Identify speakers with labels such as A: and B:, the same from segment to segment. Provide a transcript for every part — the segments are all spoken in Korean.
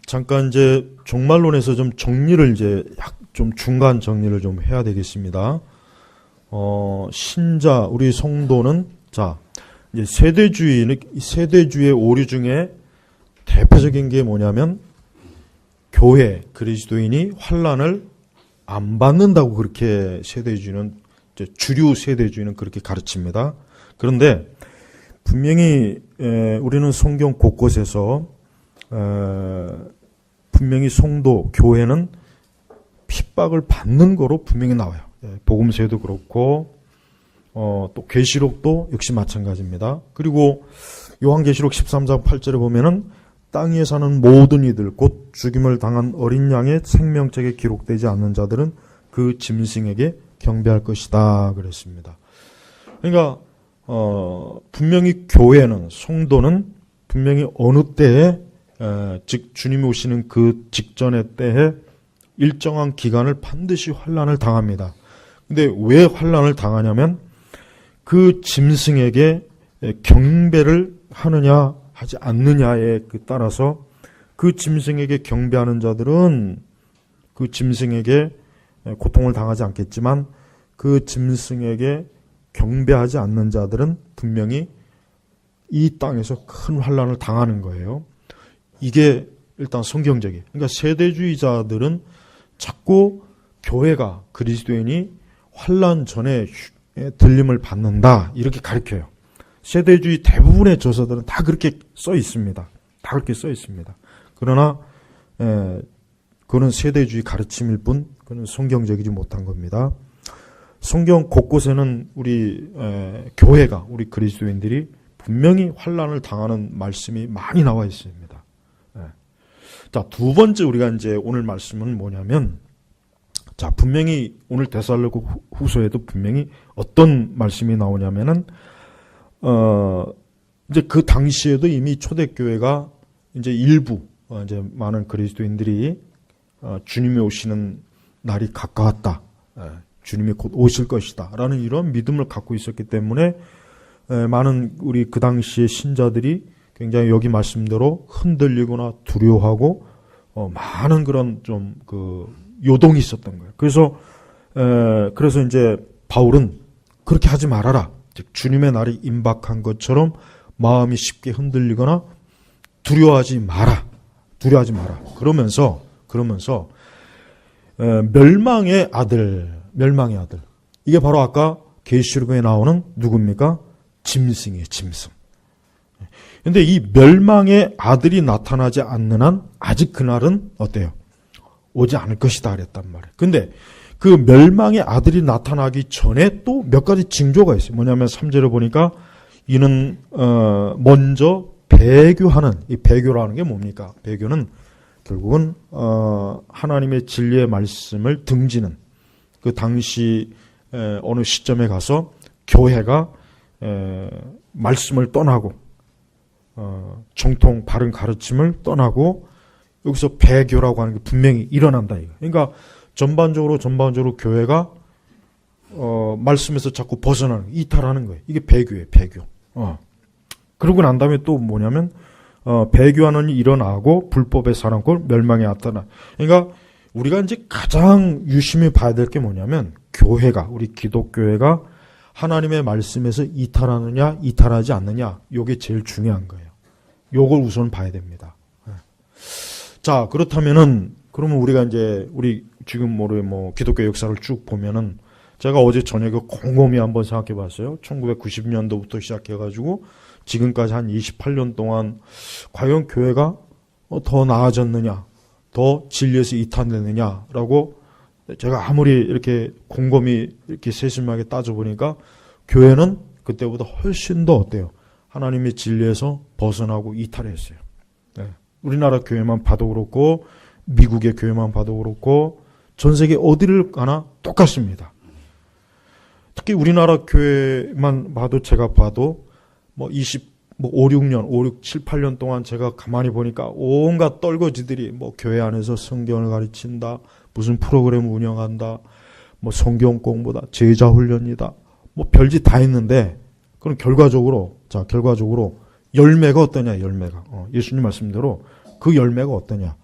A: 잠깐 이제 종말론에서 좀 정리를 이제 좀 중간 정리를 좀 해야 되겠습니다. 신자, 우리 성도는, 자, 이제 세대주의 오류 중에 대표적인 게 뭐냐면, 교회, 그리스도인이 환난을 안 받는다고 그렇게 세대주의는, 주류 세대주의는 그렇게 가르칩니다. 그런데 분명히 우리는 성경 곳곳에서 분명히 성도, 교회는 핍박을 받는 거로 분명히 나와요. 복음서에도 그렇고 또 계시록도 역시 마찬가지입니다. 그리고 요한계시록 13장 8절에 보면은 땅 위에 사는 모든 이들 곧 죽임을 당한 어린 양의 생명책에 기록되지 않는 자들은 그 짐승에게 경배할 것이다 그랬습니다. 그러니까 분명히 교회는, 성도는 분명히 어느 때에 즉 주님이 오시는 그 직전의 때에 일정한 기간을 반드시 환난을 당합니다. 근데 왜 환난을 당하냐면 그 짐승에게 경배를 하느냐 하지 않느냐에 따라서 그 짐승에게 경배하는 자들은 그 짐승에게 고통을 당하지 않겠지만 그 짐승에게 경배하지 않는 자들은 분명히 이 땅에서 큰 환난을 당하는 거예요. 이게 일단 성경적이에요. 그러니까 세대주의자들은 자꾸 교회가, 그리스도인이 환난 전에 들림을 받는다 이렇게 가르쳐요. 세대주의 대부분의 저서들은 다 그렇게 써 있습니다. 다 그렇게 써 있습니다. 그러나 그거는 세대주의 가르침일 뿐 그건 성경적이지 못한 겁니다. 성경 곳곳에는 우리 교회가, 우리 그리스도인들이 분명히 환난을 당하는 말씀이 많이 나와 있습니다. 자, 두 번째 우리가 이제 오늘 말씀은 뭐냐면, 자, 분명히 오늘 데살로니가 후서에도 분명히 어떤 말씀이 나오냐면은, 이제 그 당시에도 이미 초대교회가 이제 일부, 이제 많은 그리스도인들이 주님이 오시는 날이 가까웠다. 주님이 곧 오실 것이다. 라는 이런 믿음을 갖고 있었기 때문에 많은 우리 그 당시의 신자들이 굉장히 여기 말씀대로 흔들리거나 두려워하고 많은 그런 좀 그 요동이 있었던 거예요. 그래서 이제 바울은 그렇게 하지 말아라. 즉 주님의 날이 임박한 것처럼 마음이 쉽게 흔들리거나 두려워하지 마라. 그러면서 멸망의 아들. 이게 바로 아까 계시록에 나오는 누굽니까? 짐승이에요, 짐승. 근데 이 멸망의 아들이 나타나지 않는 한 아직 그날은 어때요? 오지 않을 것이다 그랬단 말이에요. 근데 그 멸망의 아들이 나타나기 전에 또 몇 가지 징조가 있어요. 뭐냐면 3절에 보니까 이는 먼저 배교하는, 이 배교라는 게 뭡니까? 배교는 결국은 하나님의 진리의 말씀을 등지는, 그 당시 어느 시점에 가서 교회가 말씀을 떠나고 정통 바른 가르침을 떠나고 여기서 배교라고 하는 게 분명히 일어난다 이거. 그러니까 전반적으로 교회가 말씀에서 자꾸 벗어나는, 이탈하는 거예요. 이게 배교예요, 배교. 그러고 난 다음에 또 뭐냐면 배교하는 일이 일어나고 불법의 사랑꾼 멸망에 나타나. 그러니까 우리가 이제 가장 유심히 봐야 될 게 뭐냐면 교회가, 우리 기독교회가 하나님의 말씀에서 이탈하느냐 이탈하지 않느냐, 요게 제일 중요한 거예요. 요걸 우선 봐야 됩니다. 자, 그렇다면은 그러면 우리가 이제 우리 지금 뭐 기독교 역사를 쭉 보면은 제가 어제 저녁에 곰곰이 한번 생각해 봤어요. 1990년도부터 시작해가지고 지금까지 한 28년 동안 과연 교회가 더 나아졌느냐, 더 진리에서 이탈되느냐라고 제가 아무리 이렇게 곰곰이 이렇게 세심하게 따져보니까 교회는 그때보다 훨씬 더 어때요? 하나님의 진리에서 벗어나고 이탈했어요. 네. 우리나라 교회만 봐도 그렇고 미국의 교회만 봐도 그렇고 전 세계 어디를 가나 똑같습니다. 특히 우리나라 교회만 봐도 제가 봐도 5, 6, 7, 8년 동안 제가 가만히 보니까 온갖 떨거지들이 교회 안에서 성경을 가르친다, 무슨 프로그램 운영한다, 성경 공부다, 제자 훈련이다, 별짓 다 했는데, 그럼 결과적으로 열매가 어떠냐, 열매가. 예수님 말씀대로 그 열매가 어떠냐.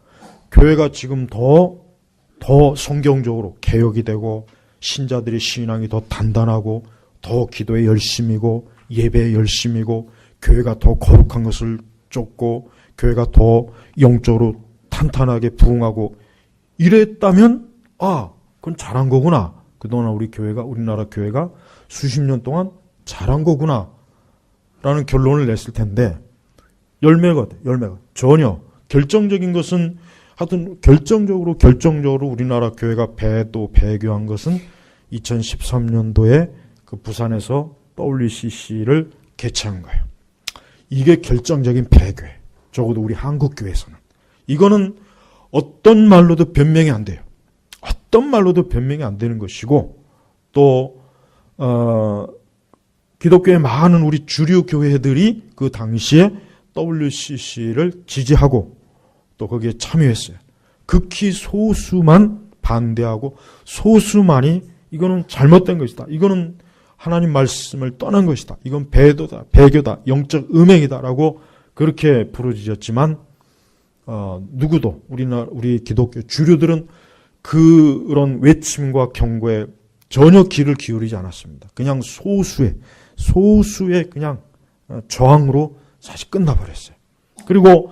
A: 교회가 지금 더 성경적으로 개혁이 되고 신자들의 신앙이 더 단단하고 더 기도에 열심이고 예배에 열심이고 교회가 더 거룩한 것을 쫓고 교회가 더 영적으로 탄탄하게 부흥하고 이랬다면 그건 잘한 거구나. 그동안 우리나라 교회가 수십 년 동안 잘한 거구나 라는 결론을 냈을 텐데 열매가 전혀 결정적인 것은 하여튼 결정적으로 우리나라 교회가 배교한 것은 2013년도에 그 부산에서 WCC를 개최한 거예요. 이게 결정적인 배교예요. 적어도 우리 한국 교회에서는. 이거는 어떤 말로도 변명이 안 돼요. 어떤 말로도 변명이 안 되는 것이고 또 기독교의 많은 우리 주류 교회들이 그 당시에 WCC를 지지하고 또 거기에 참여했어요. 극히 소수만 반대하고 소수만이 이거는 잘못된 것이다. 이거는 하나님 말씀을 떠난 것이다. 이건 배교다. 영적 음행이다라고 그렇게 부르짖었지만 누구도 우리 기독교 주류들은 그런 외침과 경고에 전혀 귀를 기울이지 않았습니다. 그냥 소수의 그냥 저항으로 사실 끝나버렸어요. 그리고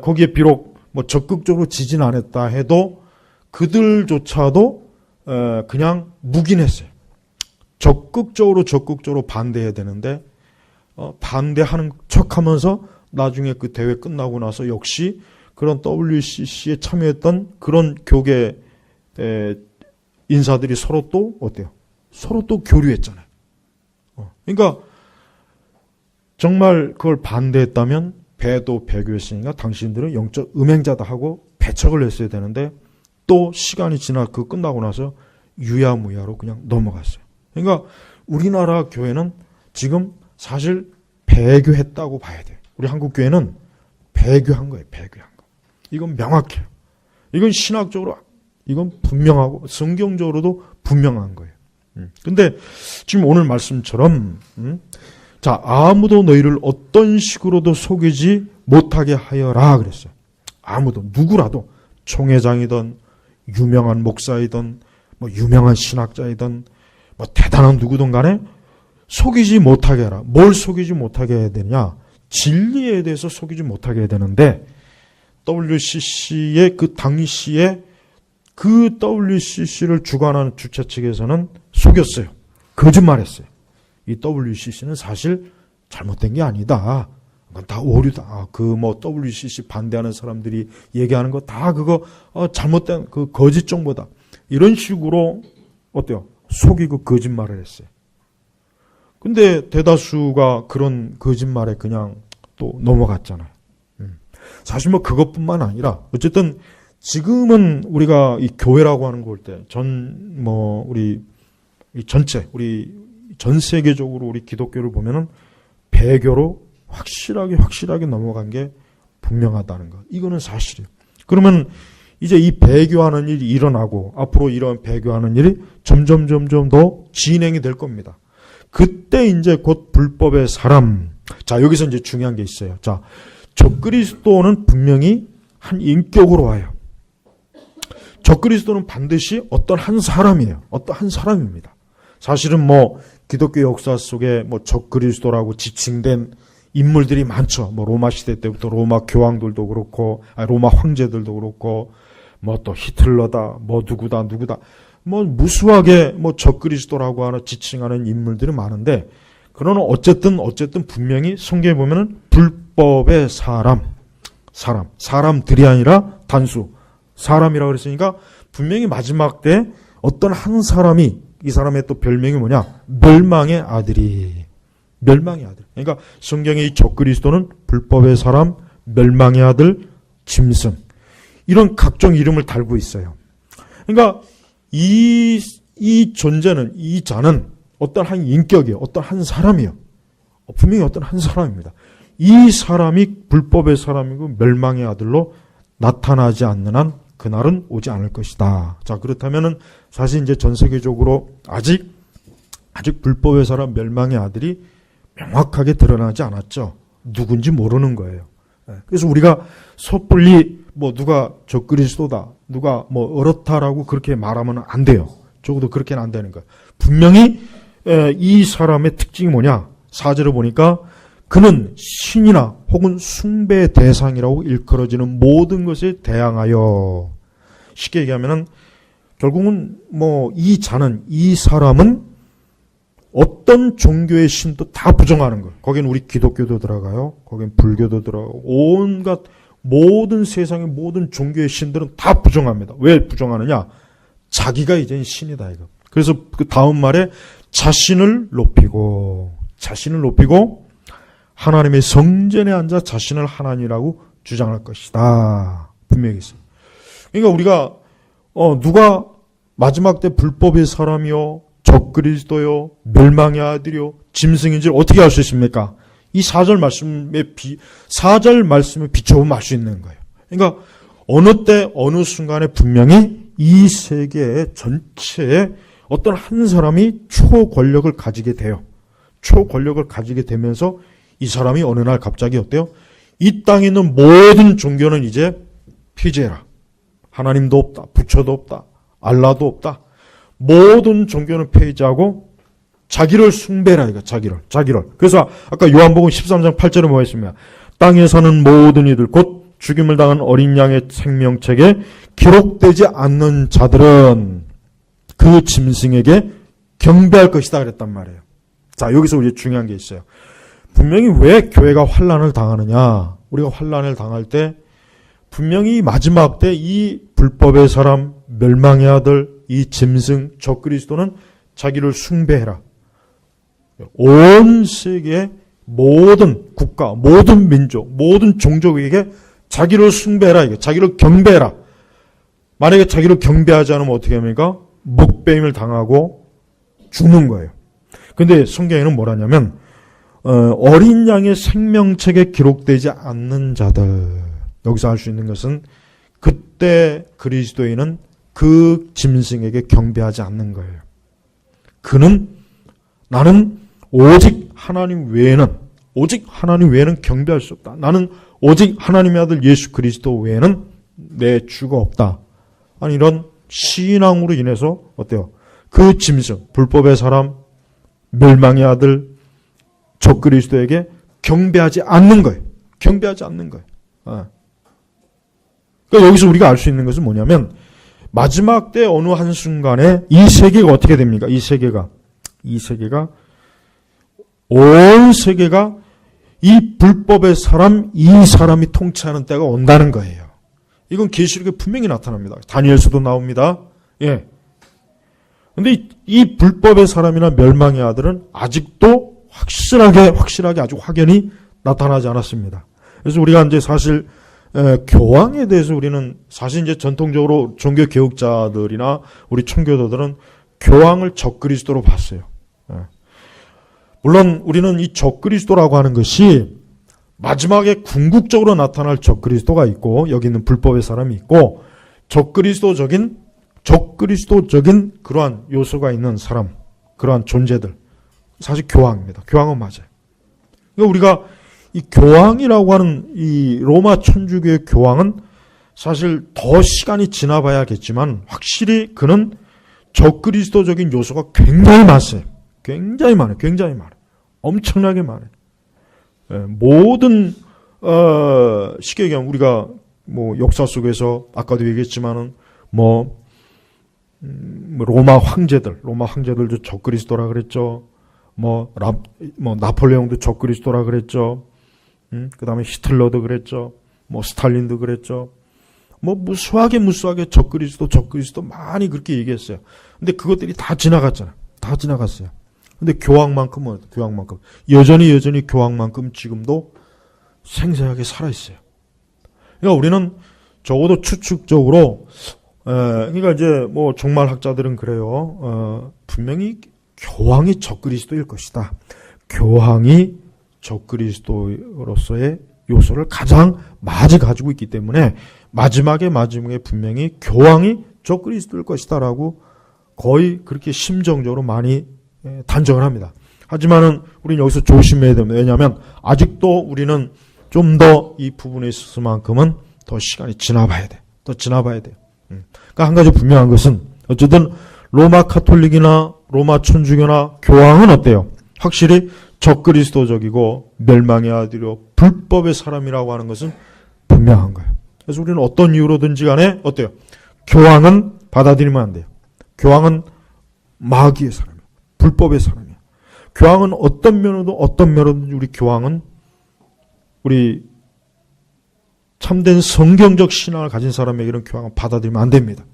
A: 거기에 비록 적극적으로 지진 않았다 해도 그들조차도 그냥 묵인했어요. 적극적으로 반대해야 되는데 반대하는 척하면서 나중에 그 대회 끝나고 나서 역시 그런 WCC에 참여했던 그런 교계 인사들이 서로 또 어때요? 서로 또 교류했잖아요. 그러니까 정말 그걸 반대했다면 배교했으니까 당신들은 영적 음행자다 하고 배척을 했어야 되는데 또 시간이 끝나고 나서 유야무야로 그냥 넘어갔어요. 그러니까 우리나라 교회는 지금 사실 배교했다고 봐야 돼요. 우리 한국 교회는 배교한 거예요. 배교한 거. 이건 명확해요. 이건 신학적으로 이건 분명하고 성경적으로도 분명한 거예요. 근데 지금 오늘 말씀처럼 자, 아무도 너희를 어떤 식으로도 속이지 못하게 하여라 그랬어요. 아무도 누구라도 총회장이든 유명한 목사이든 유명한 신학자이든 대단한 누구든 간에 속이지 못하게 해라. 뭘 속이지 못하게 해야 되냐? 진리에 대해서 속이지 못하게 해야 되는데 WCC의 그 당시에 그 WCC를 주관하는 주최 측에서는 속였어요. 거짓말했어요. 이 WCC는 사실 잘못된 게 아니다. 그건 다 오류다. WCC 반대하는 사람들이 얘기하는 거 다 그거 잘못된 그 거짓 정보다. 이런 식으로 어때요? 속이고 거짓말을 했어요. 근데 대다수가 그런 거짓말에 그냥 또 넘어갔잖아요. 사실 그것뿐만 아니라 어쨌든 지금은 우리가 이 교회라고 하는 거 볼 때 우리 전 세계적으로 우리 기독교를 보면은 배교로 확실하게 넘어간 게 분명하다는 것. 이거는 사실이에요. 그러면 이제 이 배교하는 일이 일어나고 앞으로 이런 배교하는 일이 점점 더 진행이 될 겁니다. 그때 이제 곧 불법의 사람. 자, 여기서 이제 중요한 게 있어요. 자, 적그리스도는 분명히 한 인격으로 와요. 적그리스도는 반드시 어떤 한 사람이에요. 어떤 한 사람입니다. 사실은 기독교 역사 속에 적그리스도라고 지칭된 인물들이 많죠. 로마 시대 때부터 로마 교황들도 그렇고, 로마 황제들도 그렇고, 또 히틀러다, 누구다. 무수하게 적그리스도라고 하는 지칭하는 인물들이 많은데, 그러나 어쨌든 분명히 성경에 보면은 불법의 사람들이 아니라 단수, 사람이라고 그랬으니까 분명히 마지막 때 어떤 한 사람이 이 사람의 또 별명이 뭐냐? 멸망의 아들이. 멸망의 아들. 그러니까 성경의 이 적그리스도는 불법의 사람, 멸망의 아들, 짐승. 이런 각종 이름을 달고 있어요. 그러니까 이 존재는, 이 자는 어떤 한 인격이에요. 어떤 한 사람이에요. 분명히 어떤 한 사람입니다. 이 사람이 불법의 사람이고 멸망의 아들로 나타나지 않는 한 그날은 오지 않을 것이다. 자, 그렇다면은 사실 이제 전 세계적으로 아직 불법의 사람 멸망의 아들이 명확하게 드러나지 않았죠. 누군지 모르는 거예요. 그래서 우리가 섣불리 뭐 누가 저 그리스도다, 누가 뭐 어렇다라고 그렇게 말하면 안 돼요. 적어도 그렇게는 안 되는 거예요. 분명히 이 사람의 특징이 뭐냐? 4절을 보니까 그는 신이나 혹은 숭배의 대상이라고 일컬어지는 모든 것에 대항하여, 쉽게 얘기하면은 결국은 뭐 이 사람은 어떤 종교의 신도 다 부정하는 거예요. 거긴 우리 기독교도 들어가요. 거긴 불교도 들어가고 온갖 모든 세상의 모든 종교의 신들은 다 부정합니다. 왜 부정하느냐? 자기가 이제 신이다 이거. 그래서 그 다음 말에 자신을 높이고 하나님의 성전에 앉아 자신을 하나님이라고 주장할 것이다. 분명히 있어요. 그러니까 우리가 누가 마지막 때 불법의 사람이요, 적그리스도요, 멸망의 아들이요, 짐승인지를 어떻게 알 수 있습니까? 이 4절 말씀에 비춰보면 알 수 있는 거예요. 그러니까 어느 때 어느 순간에 분명히 이 세계 전체에 어떤 한 사람이 초권력을 가지게 돼요. 초권력을 가지게 되면서 이 사람이 어느 날 갑자기 어때요? 이 땅에 있는 모든 종교는 이제 폐지해라. 하나님도 없다. 부처도 없다. 알라도 없다. 모든 종교는 폐지하고 자기를 숭배라 이거. 자기를. 그래서 아까 요한복음 13장 8절에 뭐가 있습니까? 땅에 사는 모든 이들 곧 죽임을 당한 어린 양의 생명책에 기록되지 않는 자들은 그 짐승에게 경배할 것이다 그랬단 말이에요. 자, 여기서 우리 중요한 게 있어요. 분명히 왜 교회가 환난을 당하느냐? 우리가 환난을 당할 때 분명히 마지막 때 이 불법의 사람, 멸망의 아들, 이 짐승, 적그리스도는 자기를 숭배해라. 온 세계의 모든 국가, 모든 민족, 모든 종족에게 자기를 숭배해라. 이게 자기를 경배해라. 만약에 자기를 경배하지 않으면 어떻게 합니까? 목배임을 당하고 죽는 거예요. 근데 성경에는 뭐라냐면 어린 양의 생명책에 기록되지 않는 자들, 여기서 알 수 있는 것은 그때 그리스도인은 그 짐승에게 경배하지 않는 거예요. 나는 오직 하나님 외에는 경배할 수 없다. 나는 오직 하나님의 아들 예수 그리스도 외에는 내 주가 없다. 아니 이런 신앙으로 인해서 어때요? 그 짐승, 불법의 사람, 멸망의 아들, 적그리스도에게 경배하지 않는 거예요. 그러니까 여기서 우리가 알 수 있는 것은 뭐냐면 마지막 때 어느 한순간에 이 세계가 어떻게 됩니까? 이 세계가 온 세계가 이 불법의 사람, 이 사람이 통치하는 때가 온다는 거예요. 이건 계시록에 분명히 나타납니다. 다니엘서도 나옵니다. 예. 근데 이 불법의 사람이나 멸망의 아들은 아직도 확실하게 아주 확연히 나타나지 않았습니다. 그래서 우리가 이제 사실 교황에 대해서 우리는 사실 이제 전통적으로 종교 개혁자들이나 우리 청교도들은 교황을 적그리스도로 봤어요. 물론 우리는 이 적그리스도라고 하는 것이 마지막에 궁극적으로 나타날 적그리스도가 있고 여기 있는 불법의 사람이 있고 적그리스도적인 그러한 요소가 있는 사람, 그러한 존재들, 사실 교황입니다. 교황은 맞아요. 그러니까 우리가 이 교황이라고 하는 이 로마 천주교의 교황은 사실 더 시간이 지나봐야겠지만 확실히 그는 적그리스도적인 요소가 굉장히 많아요. 굉장히 많아요. 엄청나게 많아요. 모든 쉽게 얘기하면 우리가 뭐 역사 속에서 아까도 얘기했지만은 로마 황제들도 적그리스도라 그랬죠. 나폴레옹도 적그리스도라 그랬죠. 그 다음에 히틀러도 그랬죠. 스탈린도 그랬죠. 무수하게 적그리스도 많이 그렇게 얘기했어요. 근데 그것들이 다 지나갔잖아요. 다 지나갔어요. 근데 교황만큼 여전히 교황만큼 지금도 생생하게 살아있어요. 그러니까 우리는 적어도 추측적으로, 그러니까 이제 종말학자들은 그래요. 분명히 교황이 적그리스도일 것이다. 교황이 적그리스도로서의 요소를 가장 많이 가지고 있기 때문에 마지막에 분명히 교황이 적그리스도일 것이다라고 거의 그렇게 심정적으로 많이 단정을 합니다. 하지만은 우리는 여기서 조심해야 됩니다. 왜냐하면 아직도 우리는 좀 더 이 부분에 있어서만큼은 더 시간이 지나봐야 돼. 더 지나봐야 돼요. 그러니까 한 가지 분명한 것은 어쨌든 로마 카톨릭이나 로마 천주교나 교황은 어때요? 확실히 적그리스도적이고 멸망의 아들이요 불법의 사람이라고 하는 것은 분명한 거예요. 그래서 우리는 어떤 이유로든지 간에 어때요? 교황은 받아들이면 안 돼요. 교황은 마귀의 사람이에요. 불법의 사람이에요. 교황은 어떤 면으로든지 우리 교황은 우리 참된 성경적 신앙을 가진 사람에게는 교황은 받아들이면 안 됩니다.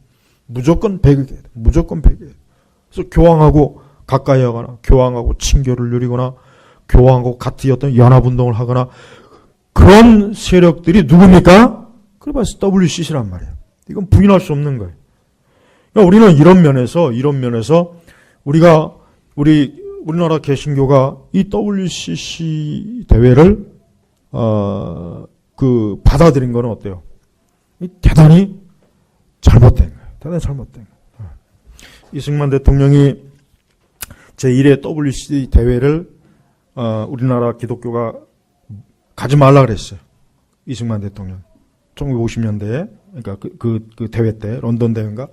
A: 무조건 배격해야 돼요. 무조건 배격해야 돼요. 그래서 교황하고 가까이 하거나 교황하고 친교를 누리거나 교황하고 같이 어떤 연합운동을 하거나 그런 세력들이 누굽니까? 그래 봐서 WCC란 말이에요. 이건 부인할 수 없는 거예요. 그러니까 우리는 이런 면에서 우리나라 개신교가 이 WCC 대회를 받아들인 거는 어때요? 대단히 잘못된 거예요. 대단히 잘못된 거예요. 이승만 대통령이 제1회 WCC 대회를 우리나라 기독교가 가지 말라 그랬어요. 이승만 대통령. 1950년대에, 그러니까 그 대회 때, 런던 대회인가?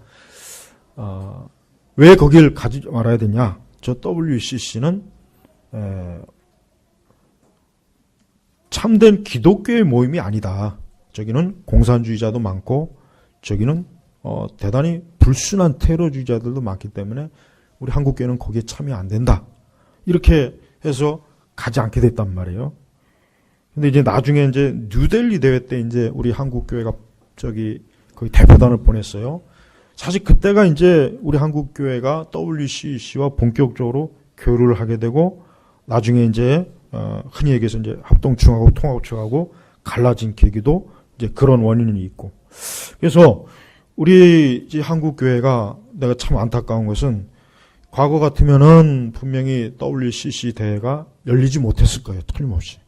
A: 왜 거길 가지 말아야 되냐? 저 WCC는 참된 기독교의 모임이 아니다. 저기는 공산주의자도 많고, 저기는 대단히 불순한 테러주의자들도 많기 때문에 우리 한국교회는 거기에 참여 안 된다. 이렇게 해서 가지 않게 됐단 말이에요. 근데 이제 나중에 이제 뉴델리 대회 때 이제 우리 한국교회가 거기 대표단을 보냈어요. 사실 그때가 이제 우리 한국교회가 WCC와 본격적으로 교류를 하게 되고 나중에 이제 흔히 얘기해서 이제 합동충하고 통합충하고 갈라진 계기도 이제 그런 원인이 있고. 그래서 우리 이제 한국교회가 내가 참 안타까운 것은 과거 같으면은 분명히 WCC 대회가 열리지 못했을 거예요. 틀림없이.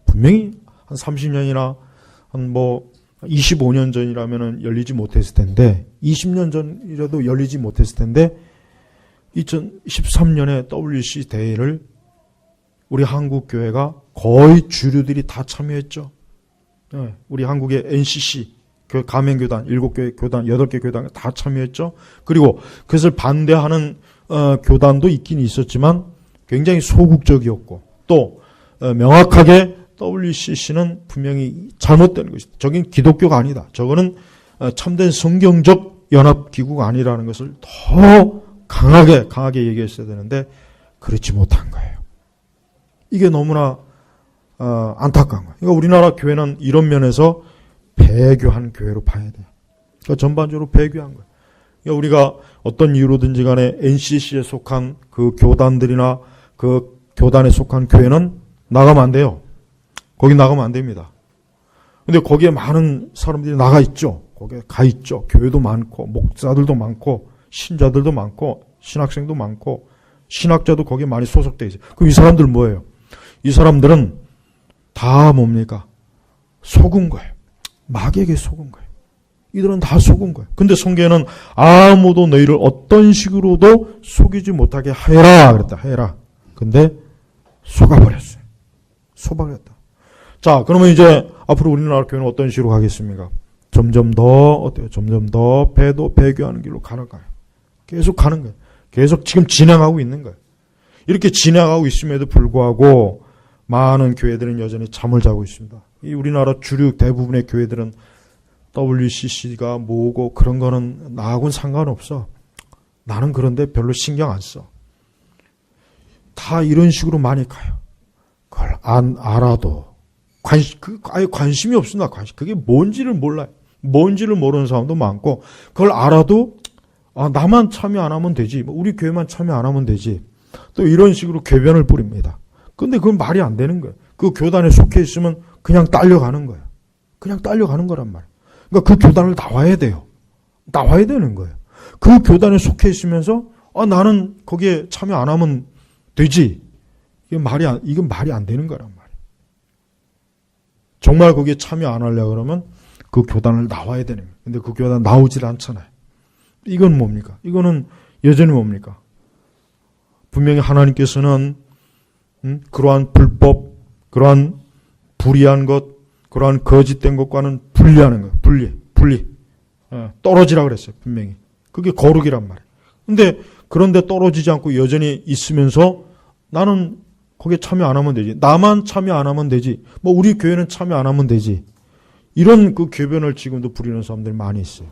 A: 분명히 한 30년이나 한 25년 전이라면은 열리지 못했을 텐데 20년 전이라도 열리지 못했을 텐데 2013년에 WCC 대회를 우리 한국교회가 거의 주류들이 다 참여했죠. 네, 우리 한국의 NCC 가맹교단 7개 교단 8개 교단 다 참여했죠. 그리고 그것을 반대하는 교단도 있긴 있었지만 굉장히 소극적이었고 또 명확하게 WCC는 분명히 잘못된 것이다. 저긴 기독교가 아니다. 저거는 참된 성경적 연합기구가 아니라는 것을 더 강하게 얘기했어야 되는데 그렇지 못한 거예요. 이게 너무나 안타까운 거예요. 그러니까 우리나라 교회는 이런 면에서 배교한 교회로 봐야 돼요. 그러니까 전반적으로 배교한 거예요. 그러니까 우리가 어떤 이유로든지 간에 NCC에 속한 그 교단들이나 그 교단에 속한 교회는 나가면 안 돼요. 거기 나가면 안 됩니다. 근데 거기에 많은 사람들이 나가 있죠. 거기에 가 있죠. 교회도 많고, 목사들도 많고, 신자들도 많고, 신학생도 많고, 신학자도 거기에 많이 소속되어 있어요. 그럼 이 사람들 뭐예요? 이 사람들은 다 뭡니까? 속은 거예요. 마귀에게 속은 거예요. 이들은 다 속은 거예요. 근데 성경에는 아무도 너희를 어떤 식으로도 속이지 못하게 하여라 그랬다. 해라. 근데 속아버렸어요. 속아버렸다. 자, 그러면 이제 앞으로 우리나라 교회는 어떤 식으로 가겠습니까? 점점 더 배교하는 길로 가는 거예요. 계속 가는 거예요. 계속 지금 진행하고 있는 거예요. 이렇게 진행하고 있음에도 불구하고 많은 교회들은 여전히 잠을 자고 있습니다. 이 우리나라 주류 대부분의 교회들은 WCC가 뭐고 그런 거는 나하고는 상관없어. 나는 그런데 별로 신경 안 써. 다 이런 식으로 많이 가요. 그걸 안 알아도 아예 관심이 없습니다. 그게 뭔지를 몰라요. 뭔지를 모르는 사람도 많고, 그걸 알아도, 나만 참여 안 하면 되지. 우리 교회만 참여 안 하면 되지. 또 이런 식으로 궤변을 뿌립니다. 근데 그건 말이 안 되는 거예요. 그 교단에 속해 있으면 그냥 딸려가는 거예요. 그냥 딸려가는 거란 말이에요. 그러니까 그 교단을 나와야 돼요. 나와야 되는 거예요. 그 교단에 속해 있으면서, 나는 거기에 참여 안 하면 되지. 이건 말이 안 되는 거란 말이에요. 정말 거기에 참여 안 하려고 그러면 그 교단을 나와야 되는 거예요. 근데 그 교단 나오질 않잖아요. 이건 뭡니까? 이거는 여전히 뭡니까? 분명히 하나님께서는 그러한 불법, 그러한 불의한 것, 그러한 거짓된 것과는 분리하는 거예요. 분리. 떨어지라 그랬어요. 분명히. 그게 거룩이란 말이에요. 근데 그런데 떨어지지 않고 여전히 있으면서 나는 거기에 참여 안 하면 되지. 나만 참여 안 하면 되지. 뭐 우리 교회는 참여 안 하면 되지. 이런 그 궤변을 지금도 부리는 사람들이 많이 있어요.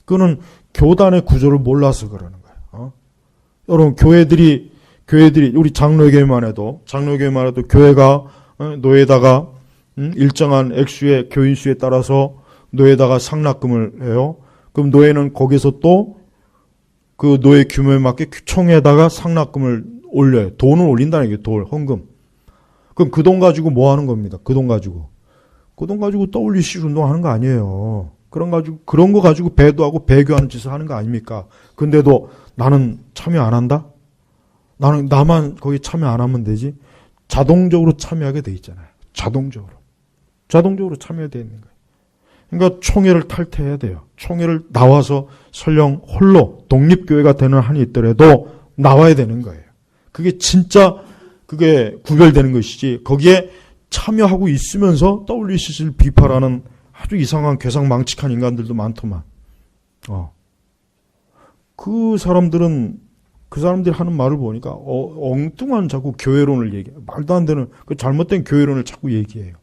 A: 그거는 교단의 구조를 몰라서 그러는 거예요. 여러분 교회들이 우리 장로교회만 해도 교회가 노예다가 일정한 액수의 교인 수에 따라서 노예다가 상납금을 해요. 그럼 노예는 거기서 또 그 노예 규모에 맞게 총에다가 상납금을 올려요. 돈을 올린다는 게 헌금. 그럼 그 돈 가지고 뭐 하는 겁니다. 그 돈 가지고 WC 운동하는 거 아니에요. 그런 거 가지고 배도하고 배교하는 짓을 하는 거 아닙니까? 근데도 나는 참여 안 한다? 나만 거기 참여 안 하면 되지? 자동적으로 참여하게 돼 있잖아요. 자동적으로 참여되어 있는 거예요. 그러니까 총회를 탈퇴해야 돼요. 총회를 나와서 설령 홀로 독립교회가 되는 한이 있더라도 나와야 되는 거예요. 그게 진짜 그게 구별되는 것이지 거기에 참여하고 있으면서 WCC를 비판하는 아주 이상한 괴상망측한 인간들도 많더만. 그 사람들이 하는 말을 보니까 엉뚱한 자꾸 교회론을 얘기해. 말도 안 되는 그 잘못된 교회론을 자꾸 얘기해요.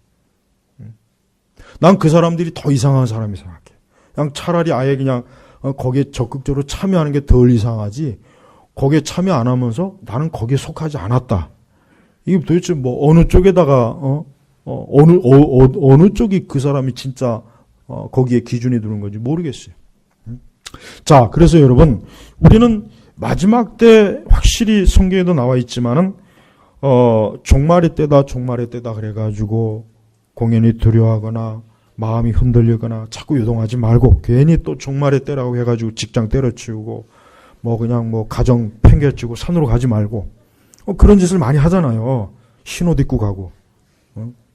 A: 난 그 사람들이 더 이상한 사람이 생각해. 그냥 차라리 아예 그냥 거기에 적극적으로 참여하는 게 덜 이상하지. 거기에 참여 안 하면서 나는 거기에 속하지 않았다. 이게 도대체 뭐 어느 쪽에다가 어느 쪽이 그 사람이 진짜 거기에 기준이 두는 건지 모르겠어요. 자, 그래서 여러분 우리는 마지막 때 확실히 성경에도 나와 있지만은 종말의 때다 그래가지고 공연히 두려워하거나 마음이 흔들리거나 자꾸 요동하지 말고 괜히 또 종말의 때라고 해가지고 직장 때려치우고 뭐 그냥 뭐 가정 팽개치고 산으로 가지 말고 그런 짓을 많이 하잖아요. 흰옷 입고 가고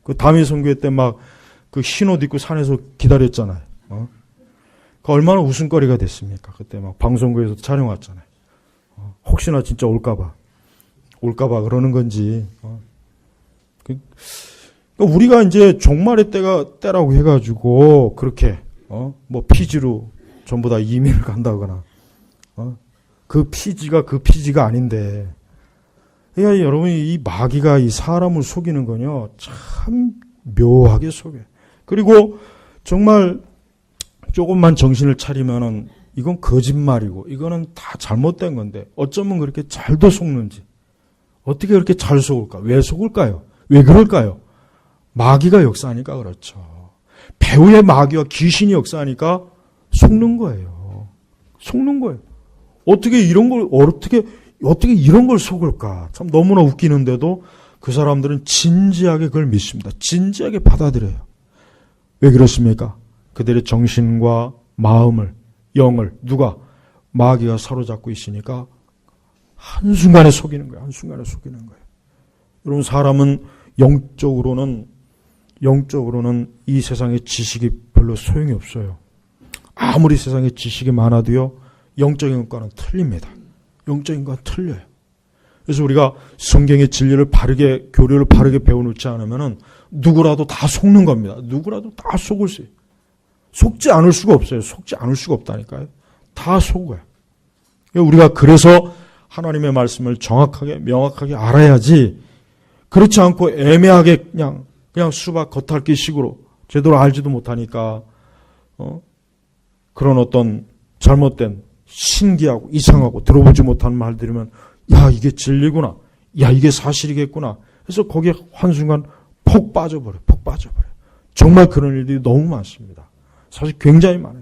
A: 그 다미 선교회 때 막 그 흰옷 입고 산에서 기다렸잖아요. 그 얼마나 웃음거리가 됐습니까? 그때 막 방송국에서 촬영 왔잖아요. 혹시나 진짜 올까봐 그러는 건지. 그러니까 우리가 이제 종말의 때라고 해가지고 그렇게 뭐 피지로 전부 다 이민을 간다거나 그 피지가 아닌데. 그러니까 여러분이 이 마귀가 이 사람을 속이는 건요 참 묘하게 속여요. 그리고 정말 조금만 정신을 차리면은 이건 거짓말이고 이거는 다 잘못된 건데 어쩌면 그렇게 잘도 속는지 어떻게 그렇게 잘 속을까? 왜 속을까요? 왜 그럴까요? 마귀가 역사하니까 그렇죠. 배우의 마귀와 귀신이 역사하니까 속는 거예요. 어떻게 이런 걸 속을까? 참 너무나 웃기는데도 그 사람들은 진지하게 그걸 믿습니다. 진지하게 받아들여요. 왜 그렇습니까? 그들의 정신과 마음을, 영을 누가? 마귀가 사로잡고 있으니까 한순간에 속이는 거예요. 여러분 사람은 영적으로는 이 세상의 지식이 별로 소용이 없어요. 아무리 세상에 지식이 많아도요. 영적인 것과는 틀립니다. 영적인 것과 틀려요. 그래서 우리가 성경의 진리를 교리를 바르게 배워놓지 않으면은 누구라도 다 속는 겁니다. 누구라도 다 속을 수 있어요. 속지 않을 수가 없어요. 속지 않을 수가 없다니까요. 다 속어요. 우리가 그래서 하나님의 말씀을 정확하게 명확하게 알아야지 그렇지 않고 애매하게 그냥 수박 겉핥기 식으로 제대로 알지도 못하니까 그런 어떤 잘못된 신기하고 이상하고 들어보지 못한 말 들으면 야 이게 진리구나. 야 이게 사실이겠구나. 그래서 거기에 한순간 폭 빠져버려요. 정말 그런 일들이 너무 많습니다. 사실 굉장히 많아요.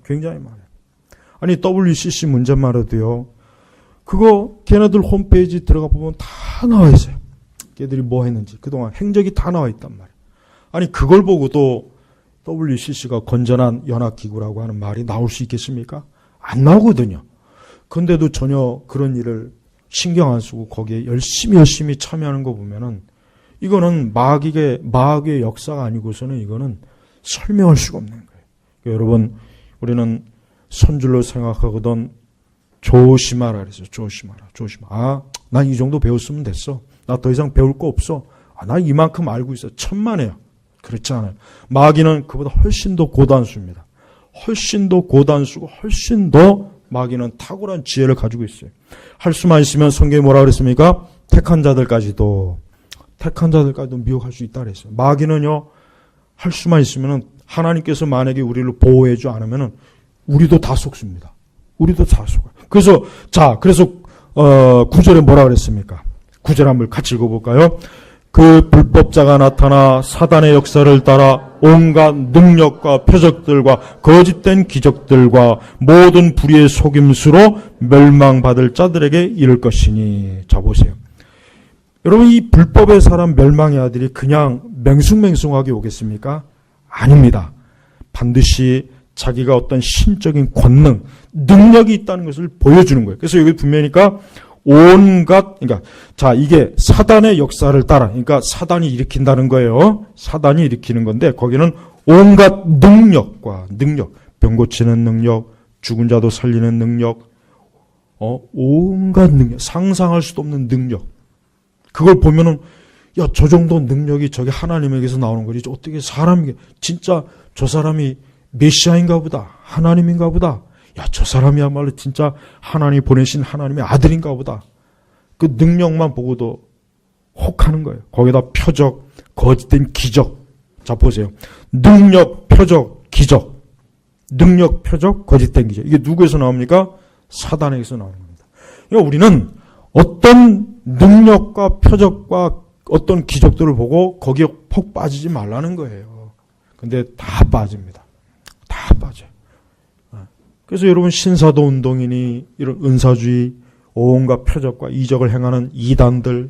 A: 아니 WCC 문제만 해도요. 그거 걔네들 홈페이지 들어가 보면 다 나와 있어요. 걔들이 뭐 했는지 그동안 행적이 다 나와 있단 말이에요. 아니 그걸 보고도 WCC가 건전한 연합기구라고 하는 말이 나올 수 있겠습니까? 안 나오거든요. 그런데도 전혀 그런 일을 신경 안 쓰고 거기에 열심히 참여하는 거 보면은 이거는 마귀의 역사가 아니고서는 이거는 설명할 수가 없는 거예요. 그러니까 여러분 우리는 선줄로 생각하거든 조심하라 그랬어요. 조심하라. 난 이 정도 배웠으면 됐어. 나 더 이상 배울 거 없어. 나 이만큼 알고 있어. 천만에요. 그렇지 않아요. 마귀는 그보다 훨씬 더 고단수입니다. 훨씬 더 고단수고 훨씬 더 마귀는 탁월한 지혜를 가지고 있어요. 할 수만 있으면 성경에 뭐라 그랬습니까? 택한 자들까지도 미혹할 수 있다 그랬어요. 마귀는요, 할 수만 있으면 하나님께서 만약에 우리를 보호해주지 않으면 우리도 다 속습니다. 우리도 다 속아요. 그래서 9절에 뭐라 그랬습니까? 9절 한번 같이 읽어볼까요? 그 불법자가 나타나 사단의 역사를 따라 온갖 능력과 표적들과 거짓된 기적들과 모든 불의의 속임수로 멸망받을 자들에게 이를 것이니. 자, 보세요. 여러분, 이 불법의 사람 멸망의 아들이 그냥 맹숭맹숭하게 오겠습니까? 아닙니다. 반드시 자기가 어떤 신적인 권능, 능력이 있다는 것을 보여주는 거예요. 그래서 여기 분명히니까 이게 사단의 역사를 따라, 그러니까 사단이 일으킨다는 거예요. 사단이 일으키는 건데, 거기는 온갖 능력, 병 고치는 능력, 죽은 자도 살리는 능력, 온갖 능력, 상상할 수도 없는 능력. 그걸 보면은, 야, 저 정도 능력이 저게 하나님에게서 나오는 거지. 어떻게 사람이, 진짜 저 사람이 메시아인가 보다. 하나님인가 보다. 야, 저 사람이야말로 진짜 하나님이 보내신 하나님의 아들인가 보다. 그 능력만 보고도 혹하는 거예요. 거기다 표적, 거짓된 기적. 자, 보세요. 능력, 표적, 기적. 능력, 표적, 거짓된 기적. 이게 누구에서 나옵니까? 사단에게서 나오는 겁니다. 그러니까 우리는 어떤 능력과 표적과 어떤 기적들을 보고 거기에 폭 빠지지 말라는 거예요. 근데 다 빠집니다. 다 빠져요. 그래서 여러분, 신사도 운동이니 이런 은사주의, 온갖 표적과 이적을 행하는 이단들,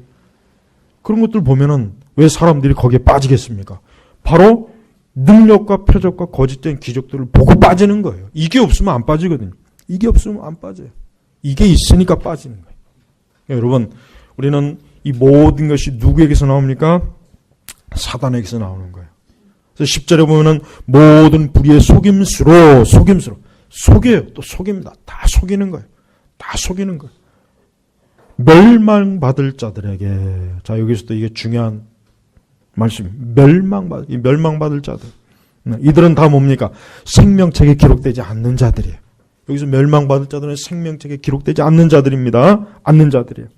A: 그런 것들 보면은 왜 사람들이 거기에 빠지겠습니까? 바로 능력과 표적과 거짓된 기적들을 보고 빠지는 거예요. 이게 없으면 안 빠지거든요. 이게 없으면 안 빠져요. 이게 있으니까 빠지는 거예요. 여러분, 우리는 이 모든 것이 누구에게서 나옵니까? 사단에게서 나오는 거예요. 그래서 10절에 보면은 모든 불의의 속임수로 속여요. 또 속입니다. 다 속이는 거예요. 다 속이는 거예요. 멸망받을 자들에게. 자, 여기서도 이게 중요한 말씀입니다. 멸망받을 자들. 이들은 다 뭡니까? 생명책에 기록되지 않는 자들이에요. 여기서 멸망받을 자들은 생명책에 기록되지 않는 자들입니다. 않는 자들이에요.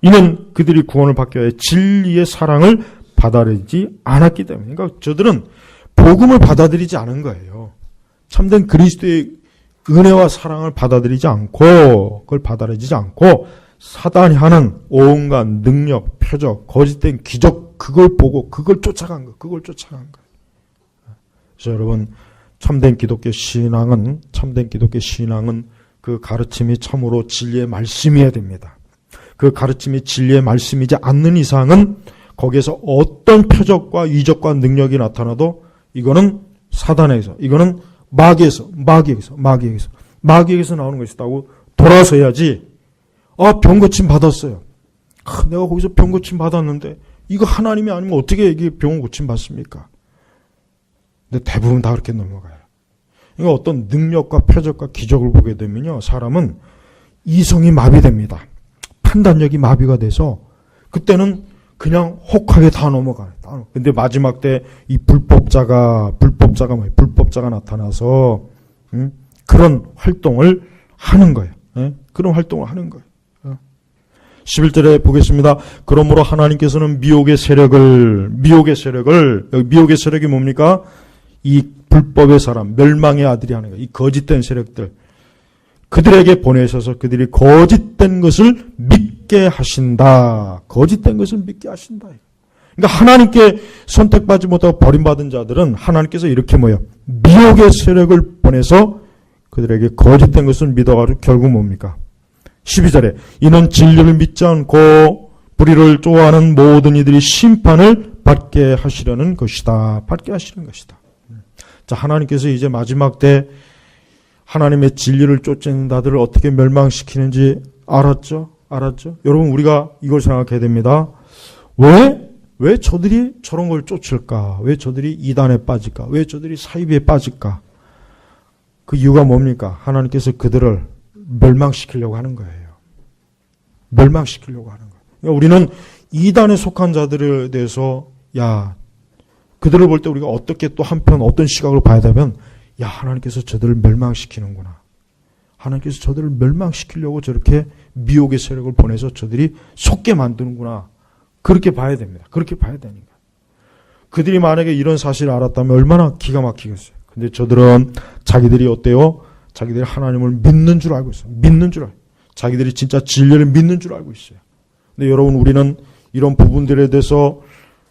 A: 이는 그들이 구원을 받기 위해 진리의 사랑을 받아들이지 않았기 때문에. 그러니까 저들은 복음을 받아들이지 않은 거예요. 참된 그리스도의 은혜와 사랑을 받아들이지 않고, 그걸 받아들이지 않고 사단이 하는 온갖 능력, 표적, 거짓된 기적, 그걸 보고 그걸 쫓아간 거예요. 그래서 여러분, 참된 기독교 신앙은 그 가르침이 참으로 진리의 말씀이어야 됩니다. 그 가르침이 진리의 말씀이지 않는 이상은 거기에서 어떤 표적과 이적과 능력이 나타나도 이거는 사단에서, 이거는 마귀에서 나오는 것이다고 돌아서야지. 병 고침 받았어요. 내가 거기서 병 고침 받았는데 이거 하나님이 아니면 어떻게 이게 병 고침 받습니까? 근데 대부분 다 그렇게 넘어가요. 그러니까 어떤 능력과 표적과 기적을 보게 되면요, 사람은 이성이 마비됩니다. 판단력이 마비가 돼서 그때는 그냥 혹하게 다 넘어가요. 근데 마지막 때 이 불법자가 나타나서 그런 활동을 하는 거예요. 그런 활동을 하는 거예요. 11절에 보겠습니다. 그러므로 하나님께서는 미혹의 세력이 뭡니까? 이 불법의 사람, 멸망의 아들이 하는 거예요. 이 거짓된 세력들. 그들에게 보내셔서 그들이 거짓된 것을 믿게 하신다. 거짓된 것을 믿게 하신다. 그러니까 하나님께 선택받지 못하고 버림받은 자들은 하나님께서 이렇게 미혹의 세력을 보내서 그들에게 거짓된 것을 믿어가지고 결국 뭡니까? 12절에 이는 진리를 믿지 않고 불의를 좋아하는 모든 이들이 심판을 받게 하시려는 것이다. 자, 하나님께서 이제 마지막 때 하나님의 진리를 쫓는 자들을 어떻게 멸망시키는지 알았죠? 여러분, 우리가 이걸 생각해야 됩니다. 왜 저들이 저런 걸 쫓을까? 왜 저들이 이단에 빠질까? 왜 저들이 사이비에 빠질까? 그 이유가 뭡니까? 하나님께서 그들을 멸망시키려고 하는 거예요. 그러니까 우리는 이단에 속한 자들에 대해서 그들을 볼 때 우리가 어떻게 또 한편 어떤 시각으로 봐야 되면, 야, 하나님께서 저들을 멸망시키는구나. 하나님께서 저들을 멸망시키려고 저렇게 미혹의 세력을 보내서 저들이 속게 만드는구나. 그렇게 봐야 됩니다. 그렇게 봐야 되니까. 그들이 만약에 이런 사실을 알았다면 얼마나 기가 막히겠어요. 근데 저들은 자기들이 어때요? 자기들이 하나님을 믿는 줄 알고 있어요. 믿는 줄 알고. 자기들이 진짜 진리를 믿는 줄 알고 있어요. 근데 여러분, 우리는 이런 부분들에 대해서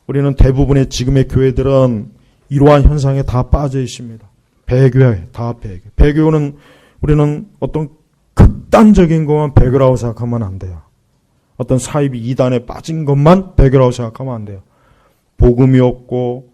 A: 우리는 대부분의 지금의 교회들은 이러한 현상에 다 빠져 있습니다. 배교에 다 배교. 배교는 우리는 어떤 극단적인 것만 배교라고 생각하면 안 돼요. 어떤 사이비 이단에 빠진 것만 배교라고 생각하면 안 돼요. 복음이 없고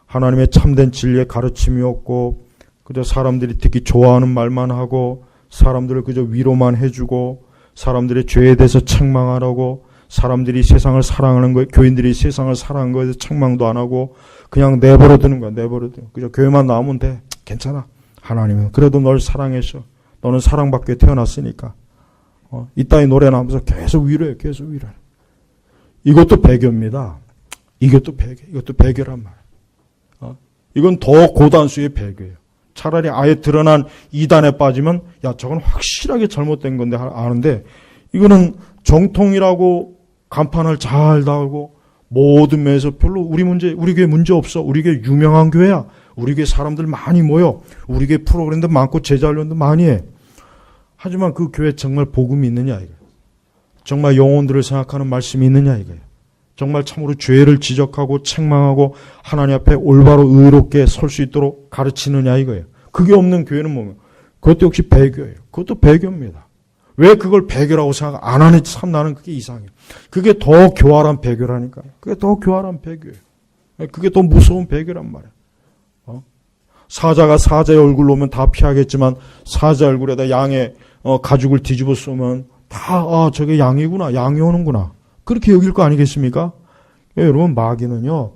A: 하나님의 참된 진리의 가르침이 없고 그저 사람들이 듣기 좋아하는 말만 하고 사람들을 그저 위로만 해주고 사람들의 죄에 대해서 책망하라고 사람들이 세상을 사랑하는 거에 교인들이 세상을 사랑하는 거에 대해서 책망도 안 하고 그냥 내버려두는 거야. 내버려두는. 그저 교회만 나오면 돼. 괜찮아. 하나님은 그래도 널 사랑했어. 너는 사랑받게 태어났으니까. 이따위 노래 나오면서 계속 위로해. 계속 위로해. 이것도 배교입니다. 이것도 배교. 이것도 배교란 말이에요. 이건 더 고단수의 배교예요. 차라리 아예 드러난 이단에 빠지면 야 저건 확실하게 잘못된 건데 아는데 이거는 정통이라고 간판을 잘 달고 모든 면에서 별로 우리 교회 문제 없어. 우리 교회 유명한 교회야. 우리 교회 사람들 많이 모여. 우리 교회 프로그램도 많고 제자훈련도 많이 해. 하지만 그 교회에 정말 복음이 있느냐 이거예요. 정말 영혼들을 생각하는 말씀이 있느냐 이거예요. 정말 참으로 죄를 지적하고 책망하고 하나님 앞에 올바로 의롭게 설 수 있도록 가르치느냐 이거예요. 그게 없는 교회는 뭐예요? 그것도 역시 배교예요. 그것도 배교입니다. 왜 그걸 배교라고 생각 안 하는지 참 나는 그게 이상해요. 그게 더 교활한 배교라니까요. 그게 더 교활한 배교예요. 그게 더 무서운 배교란 말이에요. 사자가 사자의 얼굴로 오면 다 피하겠지만 사자 얼굴에다 양의 가죽을 뒤집어 쏘면 다 저게 양이구나. 양이 오는구나. 그렇게 여길 거 아니겠습니까? 여러분 마귀는요.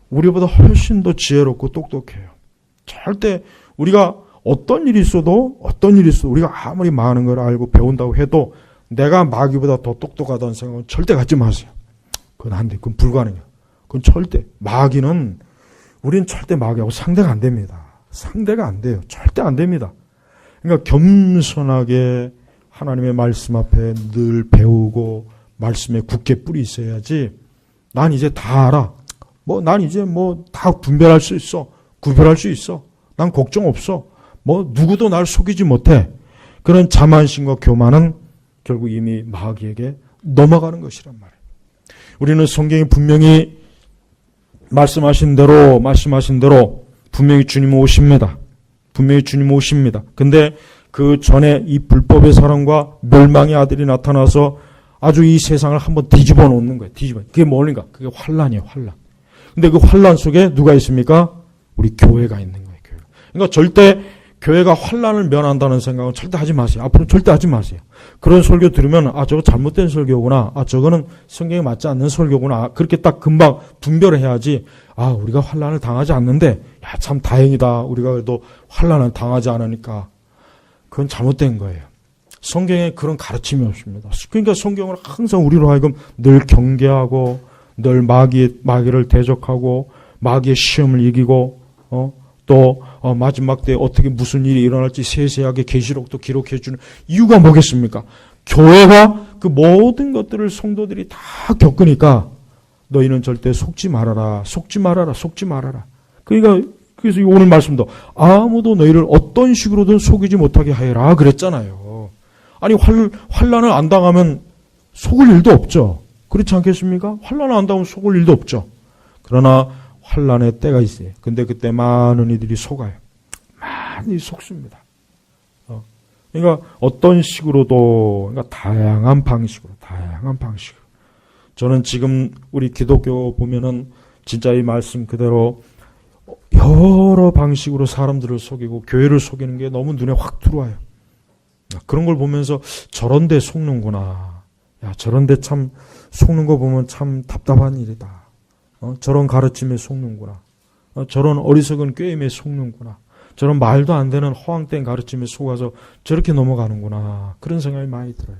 A: 우리보다 훨씬 더 지혜롭고 똑똑해요. 절대 우리가 어떤 일이 있어도 우리가 아무리 많은 걸 알고 배운다고 해도 내가 마귀보다 더 똑똑하다는 생각은 절대 갖지 마세요. 그건 안 돼. 그건 불가능해요. 그건 절대. 우린 절대 마귀하고 상대가 안 됩니다. 상대가 안 돼요. 절대 안 됩니다. 그러니까 겸손하게 하나님의 말씀 앞에 늘 배우고 말씀에 굳게 뿌리 있어야지 난 이제 다 알아. 난 이제 다 분별할 수 있어. 구별할 수 있어. 난 걱정 없어. 누구도 날 속이지 못해. 그런 자만심과 교만은 결국 이미 마귀에게 넘어가는 것이란 말이에요. 우리는 성경이 분명히 말씀하신 대로 분명히 주님 오십니다. 분명히 주님 오십니다. 근데 그 전에 이 불법의 사람과 멸망의 아들이 나타나서 아주 이 세상을 한번 뒤집어 놓는 거예요. 그게 뭡니까? 그게 환란이에요. 환란. 근데 그 환란 속에 누가 있습니까? 우리 교회가 있는 거예요. 교회가. 그러니까 절대 교회가 환란을 면한다는 생각은 절대 하지 마세요. 앞으로 절대 하지 마세요. 그런 설교 들으면 저거 잘못된 설교구나. 저거는 성경에 맞지 않는 설교구나. 그렇게 딱 금방 분별을 해야지. 우리가 환란을 당하지 않는데 참 다행이다. 우리가 그래도 환란을 당하지 않으니까. 그건 잘못된 거예요. 성경에 그런 가르침이 없습니다. 그러니까 성경을 항상 우리로 하여금 늘 경계하고 늘 마귀를 대적하고 마귀의 시험을 이기고 또 마지막 때 어떻게 무슨 일이 일어날지 세세하게 계시록도 기록해 주는 이유가 뭐겠습니까? 교회가 그 모든 것들을 성도들이 다 겪으니까 너희는 절대 속지 말아라. 그러니까 그래서 오늘 말씀도 아무도 너희를 어떤 식으로든 속이지 못하게 하여라 그랬잖아요. 아니 환란을 안 당하면 속을 일도 없죠. 그렇지 않겠습니까? 환란을 안 당하면 속을 일도 없죠. 그러나 환란의 때가 있어요. 근데 그때 많은 이들이 속아요. 많이 속습니다. 그러니까 어떤 식으로도 그러니까 다양한 방식으로. 저는 지금 우리 기독교 보면은 진짜 이 말씀 그대로 여러 방식으로 사람들을 속이고 교회를 속이는 게 너무 눈에 확 들어와요. 그런 걸 보면서 저런 데 속는구나. 저런 데 참 속는 거 보면 참 답답한 일이다. 저런 가르침에 속는구나. 저런 어리석은 꾀임에 속는구나. 저런 말도 안 되는 허황된 가르침에 속아서 저렇게 넘어가는구나. 그런 생각이 많이 들어요.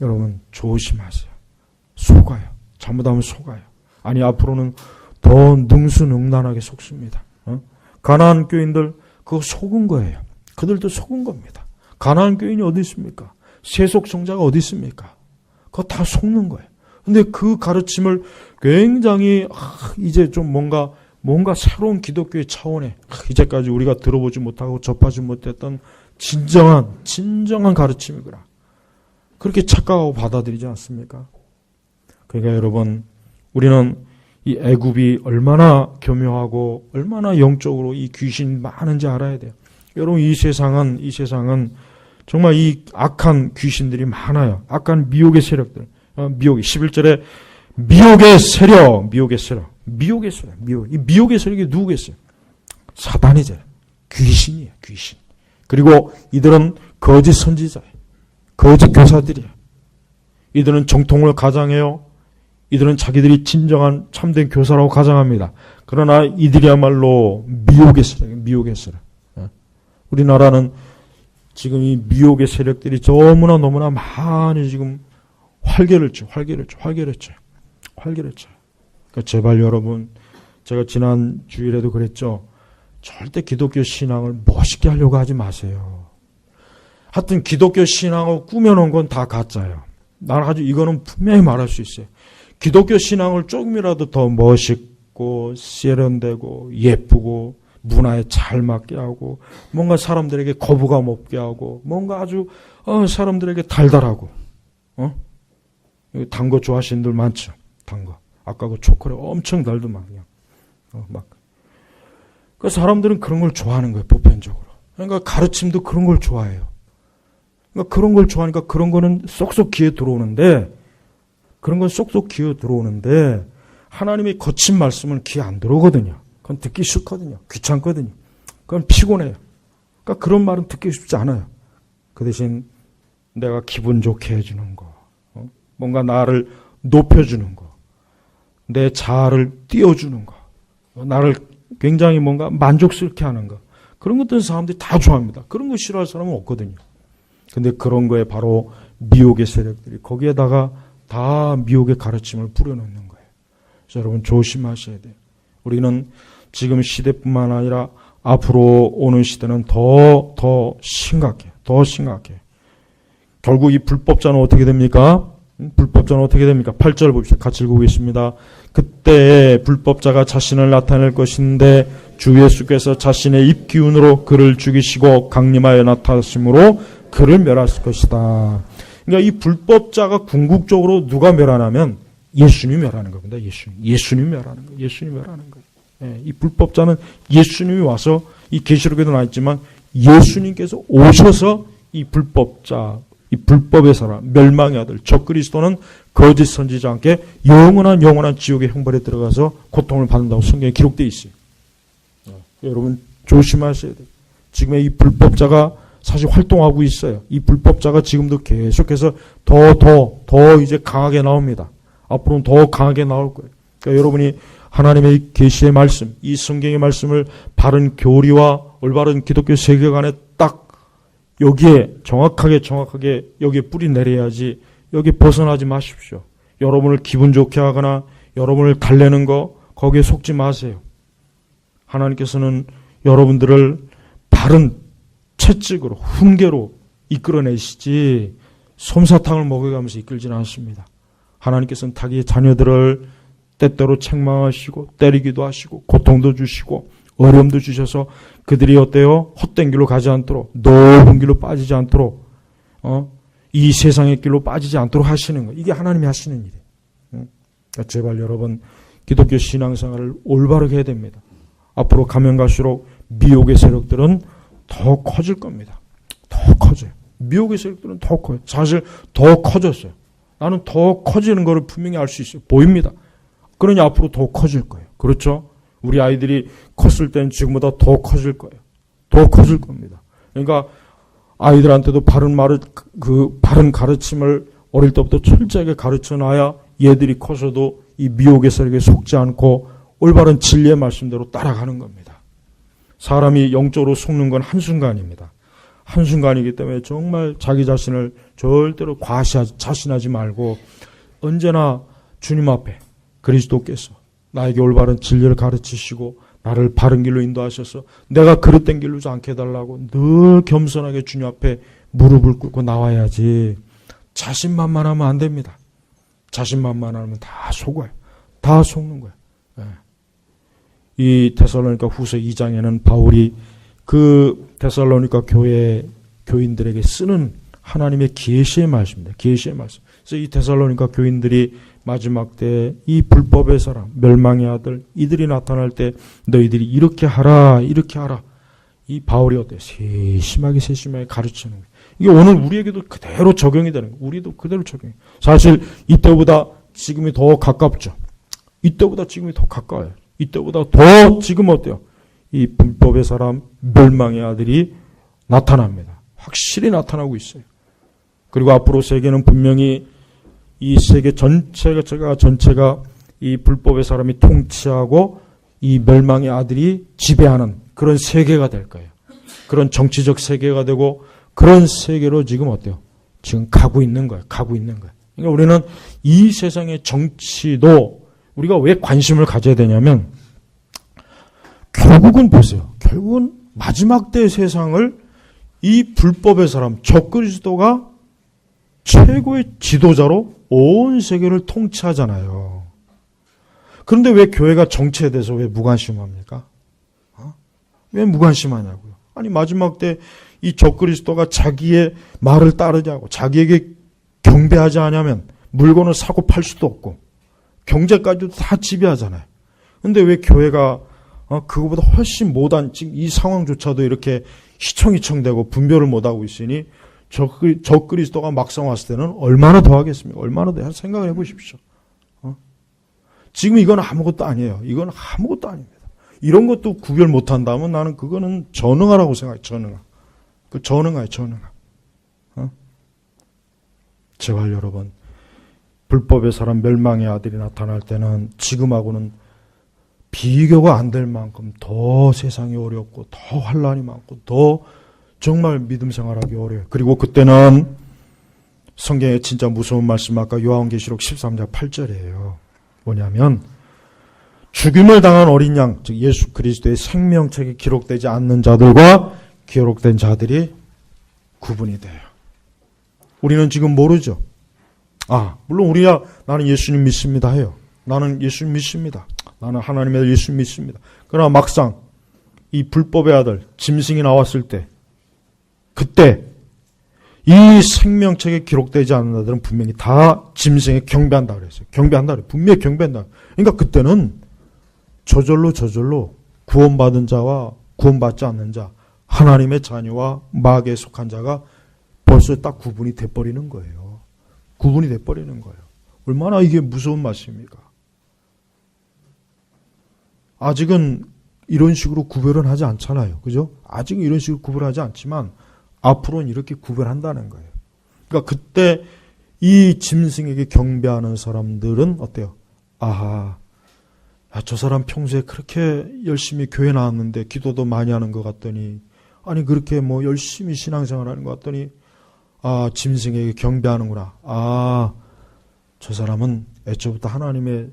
A: 여러분 조심하세요. 속아요. 잘못하면 속아요. 아니 앞으로는 더 능수능란하게 속습니다. 가나안 교인들 그거 속은 거예요. 그들도 속은 겁니다. 가나안 교인이 어디 있습니까? 세속성자가 어디 있습니까? 그거 다 속는 거예요. 근데 그 가르침을 굉장히 이제 좀 뭔가 새로운 기독교의 차원에 이제까지 우리가 들어보지 못하고 접하지 못했던 진정한 가르침이구나. 그렇게 착각하고 받아들이지 않습니까? 그러니까 여러분, 우리는 이 애굽이 얼마나 교묘하고 얼마나 영적으로 이 귀신이 많은지 알아야 돼요. 여러분, 이 세상은 정말 이 악한 귀신들이 많아요. 악한 미혹의 세력들. 미혹이 11절에 미혹의 세력. 이 미혹의 세력이 누구겠어요? 사단이죠. 귀신이에요. 귀신. 그리고 이들은 거짓 선지자예요. 거짓 교사들이에요. 이들은 정통을 가장해요. 이들은 자기들이 진정한 참된 교사라고 가장합니다. 그러나 이들이야말로 미혹의 세력. 우리나라는 지금 이 미혹의 세력들이 너무나 많이 지금 활개를 쳐. 그러니까 제발 여러분, 제가 지난 주일에도 그랬죠. 절대 기독교 신앙을 멋있게 하려고 하지 마세요. 하여튼 기독교 신앙을 꾸며놓은 건 다 가짜예요. 나는 아주 이거는 분명히 말할 수 있어요. 기독교 신앙을 조금이라도 더 멋있고 세련되고 예쁘고 문화에 잘 맞게 하고 뭔가 사람들에게 거부감 없게 하고 뭔가 아주 사람들에게 달달하고 단 거 좋아하시는 분들 많죠. 단 거. 아까 그 초콜릿 엄청 달더만 그냥 막. 그 사람들은 그런 걸 좋아하는 거예요. 보편적으로. 그러니까 가르침도 그런 걸 좋아해요. 그러니까 그런 걸 좋아하니까 그런 거는 쏙쏙 귀에 들어오는데 하나님의 거친 말씀은 귀에 안 들어오거든요. 그건 듣기 싫거든요. 귀찮거든요. 그건 피곤해요. 그러니까 그런 말은 듣기 쉽지 않아요. 그 대신 내가 기분 좋게 해주는 거, 뭔가 나를 높여주는 거, 내 자아를 띄워주는 거, 나를 굉장히 뭔가 만족스럽게 하는 거, 그런 것들은 사람들이 다 좋아합니다. 그런 거 싫어할 사람은 없거든요. 근데 그런 거에 바로 미혹의 세력들이 거기에다가 다 미혹의 가르침을 뿌려놓는 거예요. 그래서 여러분 조심하셔야 돼요. 우리는 지금 시대뿐만 아니라 앞으로 오는 시대는 더 심각해요. 결국 이 불법자는 어떻게 됩니까? 8절 봅시다. 같이 읽어보겠습니다. 그때 불법자가 자신을 나타낼 것인데 주 예수께서 자신의 입 기운으로 그를 죽이시고 강림하여 나타나심으로 그를 멸하실 것이다. 그러니까 이 불법자가 궁극적으로 누가 멸하냐면 예수님이 멸하는 겁니다. 예수님이 멸하는 거예요. 예, 이 불법자는 예수님이 와서 이 계시록에도 나있지만 예수님께서 오셔서 이 불법자, 이 불법의 사람, 멸망의 아들, 적그리스도는 거짓 선지자와 함께 영원한 지옥의 형벌에 들어가서 고통을 받는다고 성경에 기록되어 있어요. 여러분 조심하셔야 돼요. 지금의 이 불법자가 사실 활동하고 있어요. 이 불법자가 지금도 계속해서 더 이제 강하게 나옵니다. 앞으로는 더 강하게 나올 거예요. 그러니까 여러분이 하나님의 계시의 말씀, 이 성경의 말씀을 바른 교리와 올바른 기독교 세계관에 딱 여기에 정확하게 여기에 뿌리 내려야지 여기 벗어나지 마십시오. 여러분을 기분 좋게 하거나 여러분을 달래는 거 거기에 속지 마세요. 하나님께서는 여러분들을 바른 채찍으로 훈계로 이끌어내시지 솜사탕을 먹여가면서 이끌지는 않습니다. 하나님께서는 자기의 자녀들을 때때로 책망하시고 때리기도 하시고 고통도 주시고 어려움도 주셔서 그들이 어때요? 헛된 길로 가지 않도록 넓은 길로 빠지지 않도록 이 세상의 길로 빠지지 않도록 하시는 거. 이게 하나님이 하시는 일이에요. 그러니까 제발 여러분 기독교 신앙생활을 올바르게 해야 됩니다. 앞으로 가면 갈수록 미혹의 세력들은 더 커질 겁니다. 더 커져요. 미혹의 세력들은 더 커요. 사실 더 커졌어요. 나는 더 커지는 것을 분명히 알 수 있어요. 보입니다. 그러니 앞으로 더 커질 거예요. 그렇죠? 우리 아이들이 컸을 때는 지금보다 더 커질 거예요. 더 커질 겁니다. 그러니까 아이들한테도 바른 가르침을 어릴 때부터 철저하게 가르쳐놔야 얘들이 커서도 이 미혹의 세력에 속지 않고 올바른 진리의 말씀대로 따라가는 겁니다. 사람이 영적으로 속는 건 한순간입니다. 한순간이기 때문에 정말 자기 자신을 절대로 자신하지 말고 언제나 주님 앞에 그리스도께서 나에게 올바른 진리를 가르치시고 나를 바른 길로 인도하셔서 내가 그릇된 길로 않게 해달라고 늘 겸손하게 주님 앞에 무릎을 꿇고 나와야지. 자신만만하면 안 됩니다. 자신만만하면 다 속아요. 다 속는 거예요. 이 데살로니가 후서 2장에는 바울이 그 데살로니가 교회 교인들에게 쓰는 하나님의 계시의 말씀입니다. 계시의 말씀. 그래서 이 데살로니가 교인들이 마지막 때 이 불법의 사람, 멸망의 아들, 이들이 나타날 때 너희들이 이렇게 하라, 이렇게 하라. 이 바울이 어때요? 세심하게 가르치는 거예요. 이게 오늘 우리에게도 그대로 적용이 되는 거예요. 우리도 그대로 적용해요. 사실 이때보다 지금이 더 가깝죠. 이때보다 지금이 더 가까워요. 이때보다 더 지금 어때요? 이 불법의 사람, 멸망의 아들이 나타납니다. 확실히 나타나고 있어요. 그리고 앞으로 세계는 분명히 이 세계 전체가 이 불법의 사람이 통치하고 이 멸망의 아들이 지배하는 그런 세계가 될 거예요. 그런 정치적 세계가 되고 그런 세계로 지금 어때요? 지금 가고 있는 거예요. 그러니까 우리는 이 세상의 정치도 우리가 왜 관심을 가져야 되냐면 결국은 보세요. 결국은 마지막 때 세상을 이 불법의 사람, 적그리스도가 최고의 지도자로 온 세계를 통치하잖아요. 그런데 왜 교회가 정치에 대해서 왜 무관심합니까? 왜 무관심하냐고요. 아니 마지막 때 이 적그리스도가 자기의 말을 따르지 않고 자기에게 경배하지 않으면 물건을 사고 팔 수도 없고 경제까지도 다 지배하잖아요. 그런데 왜 교회가 그거보다 훨씬 못한 지금 이 상황조차도 이렇게 희청희청되고 분별을 못하고 있으니 적그리스도가 막상 왔을 때는 얼마나 더 하겠습니까? 얼마나 더 생각을 해보십시오. 지금 이건 아무것도 아니에요. 이건 아무것도 아닙니다. 이런 것도 구별 못한다면 나는 그거는 전응하라고 생각해요. 전응해요. 제발 여러분, 불법의 사람 멸망의 아들이 나타날 때는 지금하고는 비교가 안 될 만큼 더 세상이 어렵고 더 환란이 많고 더 정말 믿음 생활하기 어려워요. 그리고 그때는 성경에 진짜 무서운 말씀 아까 요한계시록 13장 8절이에요. 뭐냐면 죽임을 당한 어린 양, 즉 예수 그리스도의 생명책에 기록되지 않는 자들과 기록된 자들이 구분이 돼요. 우리는 지금 모르죠. 물론 나는 예수님 믿습니다 해요. 나는 예수님 믿습니다. 나는 하나님의 예수 믿습니다. 그러나 막상 이 불법의 아들 짐승이 나왔을 때 그때 이 생명책에 기록되지 않는 자들은 분명히 다 짐승에 경배한다 그랬어요. 분명히 경배한다. 그러니까 그때는 저절로 구원받은 자와 구원받지 않는 자, 하나님의 자녀와 마귀에 속한 자가 벌써 딱 구분이 돼버리는 거예요. 얼마나 이게 무서운 말씀입니까? 아직은 이런 식으로 구별은 하지 않잖아요. 그죠? 아직은 이런 식으로 구별하지 않지만 앞으로는 이렇게 구별한다는 거예요. 그러니까 그때 이 짐승에게 경배하는 사람들은 어때요? 저 사람 평소에 그렇게 열심히 교회 나왔는데 기도도 많이 하는 것 같더니 그렇게 열심히 신앙생활하는 것 같더니 짐승에게 경배하는구나. 저 사람은 애초부터 하나님의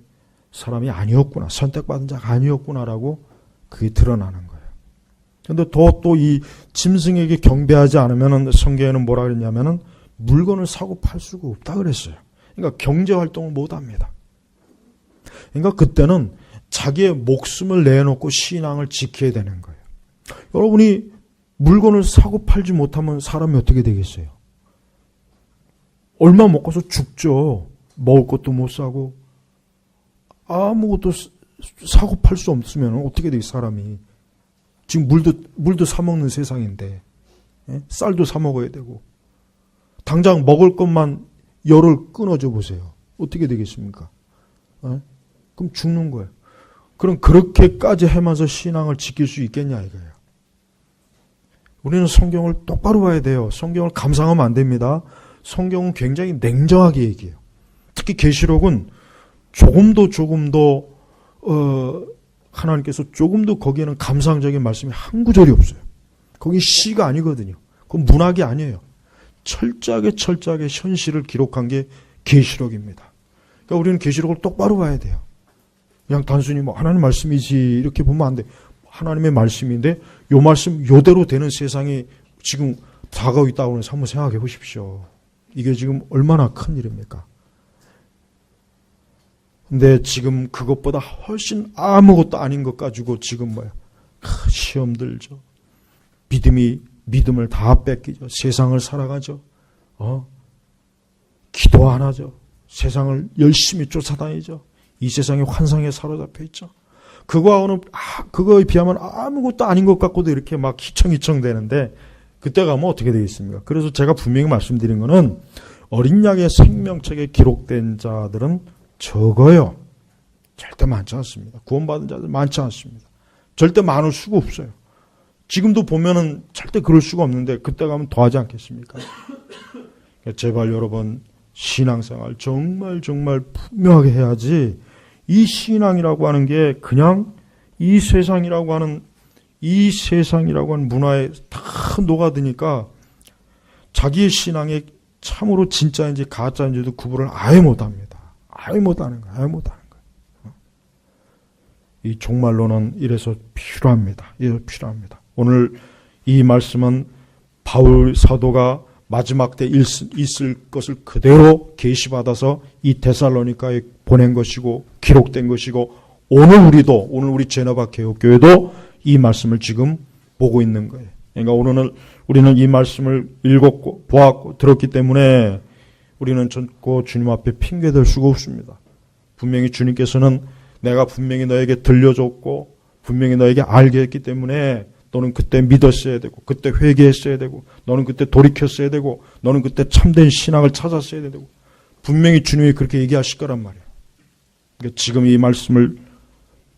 A: 사람이 아니었구나. 선택받은 자가 아니었구나라고 그게 드러나는 거예요. 그런데 또 이 짐승에게 경배하지 않으면 성경에는 뭐라 그랬냐면은 물건을 사고 팔 수가 없다 그랬어요. 그러니까 경제 활동을 못 합니다. 그러니까 그때는 자기의 목숨을 내놓고 신앙을 지켜야 되는 거예요. 여러분이 물건을 사고 팔지 못하면 사람이 어떻게 되겠어요? 얼마 먹고서 죽죠. 먹을 것도 못 사고 아무것도 사고 팔 수 없으면 어떻게 되겠어요, 사람이. 지금 물도 사 먹는 세상인데 쌀도 사 먹어야 되고 당장 먹을 것만 열을 끊어줘 보세요. 어떻게 되겠습니까? 그럼 죽는 거예요. 그럼 그렇게까지 하면서 신앙을 지킬 수 있겠냐 이거예요. 우리는 성경을 똑바로 봐야 돼요. 성경을 감상하면 안 됩니다. 성경은 굉장히 냉정하게 얘기해요. 특히 계시록은 조금도 하나님께서 조금도 거기에는 감상적인 말씀이 한 구절이 없어요. 거기 시가 아니거든요. 그건 문학이 아니에요. 철저하게 현실을 기록한 게 계시록입니다. 그러니까 우리는 계시록을 똑바로 봐야 돼요. 그냥 단순히 뭐 하나님 말씀이지 이렇게 보면 안 돼. 하나님의 말씀인데 요 말씀 요대로 되는 세상이 지금 다가오고 있다고 해서 한번 생각해 보십시오. 이게 지금 얼마나 큰 일입니까? 근데 지금 그것보다 훨씬 아무것도 아닌 것 가지고 지금 뭐야? 시험 들죠. 믿음을 다 뺏기죠. 세상을 살아가죠. 기도 안 하죠. 세상을 열심히 쫓아다니죠. 이 세상의 환상에 사로잡혀 있죠. 그거에 비하면 아무것도 아닌 것 같고도 이렇게 막 희청희청 되는데 그때 가면 어떻게 되겠습니까? 그래서 제가 분명히 말씀드린 거는 어린 양의 생명책에 기록된 자들은 적어요. 절대 많지 않습니다. 구원받은 자들 많지 않습니다. 절대 많을 수가 없어요. 지금도 보면은 절대 그럴 수가 없는데 그때 가면 더하지 않겠습니까? 제발 여러분 신앙생활 정말 분명하게 해야지 이 신앙이라고 하는 게 그냥 이 세상이라고 하는 문화에 다 녹아드니까 자기의 신앙이 참으로 진짜인지 가짜인지도 구분을 아예 못합니다. 아예 못하는 거예요. 이 종말론은 이래서 필요합니다. 오늘 이 말씀은 바울 사도가 마지막 때 있을 것을 그대로 계시받아서 이 데살로니가에 보낸 것이고 기록된 것이고 오늘 우리 제너바 개혁교회도 이 말씀을 지금 보고 있는 거예요. 그러니까 오늘 우리는 이 말씀을 읽었고 보았고 들었기 때문에 우리는 전코 주님 앞에 핑계댈 수가 없습니다. 분명히 주님께서는 내가 분명히 너에게 들려줬고 분명히 너에게 알게 했기 때문에 너는 그때 믿었어야 되고 그때 회개했어야 되고 너는 그때 돌이켰어야 되고 너는 그때 참된 신앙을 찾았어야 되고 분명히 주님이 그렇게 얘기하실 거란 말이에요. 그러니까 지금 이 말씀을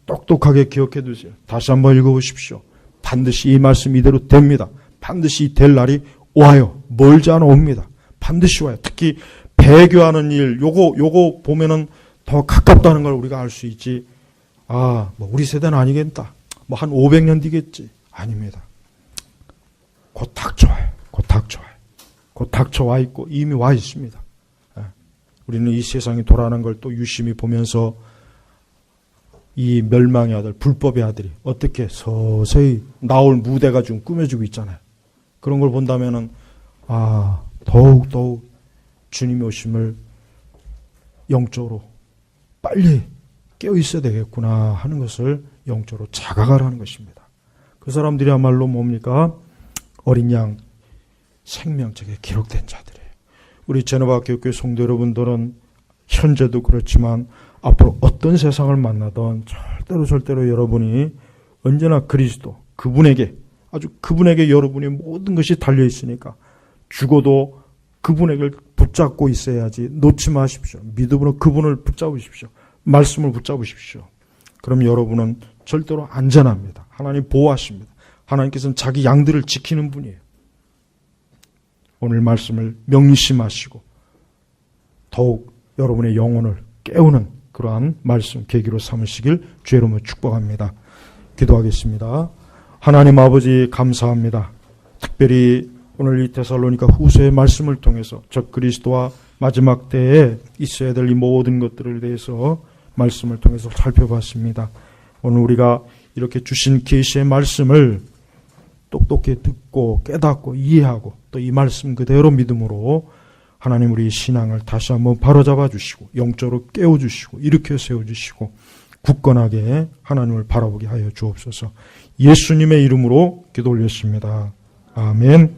A: 똑똑하게 기억해 두세요. 다시 한번 읽어보십시오. 반드시 이 말씀 이대로 됩니다. 반드시 될 날이 와요. 멀지 않아 옵니다. 반드시 와요. 특히 배교하는 일 요거 보면은 더 가깝다는 걸 우리가 알 수 있지. 뭐 우리 세대는 아니겠다. 뭐 한 500년 뒤겠지. 아닙니다. 곧 닥쳐와요. 곧 닥쳐와 있고 이미 와 있습니다. 우리는 이 세상이 돌아가는 걸 또 유심히 보면서 이 멸망의 아들, 불법의 아들이 어떻게 서서히 나올 무대가 좀 꾸며지고 있잖아요. 그런 걸 본다면은 더욱 주님의 오심을 영적으로 빨리 깨어 있어야 되겠구나 하는 것을 영적으로 자각하라는 것입니다. 그 사람들이야말로 뭡니까? 어린 양 생명책에 기록된 자들이에요. 우리 제노바 교회 성도 여러분들은 현재도 그렇지만 앞으로 어떤 세상을 만나든 절대로 여러분이 언제나 그리스도 그분에게 여러분의 모든 것이 달려 있으니까 죽어도 그분에게 붙잡고 있어야지 놓지 마십시오. 믿음으로 그분을 붙잡으십시오. 말씀을 붙잡으십시오. 그럼 여러분은 절대로 안전합니다. 하나님 보호하십니다. 하나님께서는 자기 양들을 지키는 분이에요. 오늘 말씀을 명심하시고 더욱 여러분의 영혼을 깨우는 그러한 말씀 계기로 삼으시길 주의 이름으로 축복합니다. 기도하겠습니다. 하나님 아버지 감사합니다. 특별히 오늘 이 데살로니가 후서의 말씀을 통해서 적그리스도와 마지막 때에 있어야 될 이 모든 것들에 대해서 말씀을 통해서 살펴봤습니다. 오늘 우리가 이렇게 주신 계시의 말씀을 똑똑히 듣고 깨닫고 이해하고 또 이 말씀 그대로 믿음으로 하나님 우리 신앙을 다시 한번 바로잡아 주시고 영적으로 깨워주시고 일으켜 세워주시고 굳건하게 하나님을 바라보게 하여 주옵소서. 예수님의 이름으로 기도 올렸습니다. 아멘.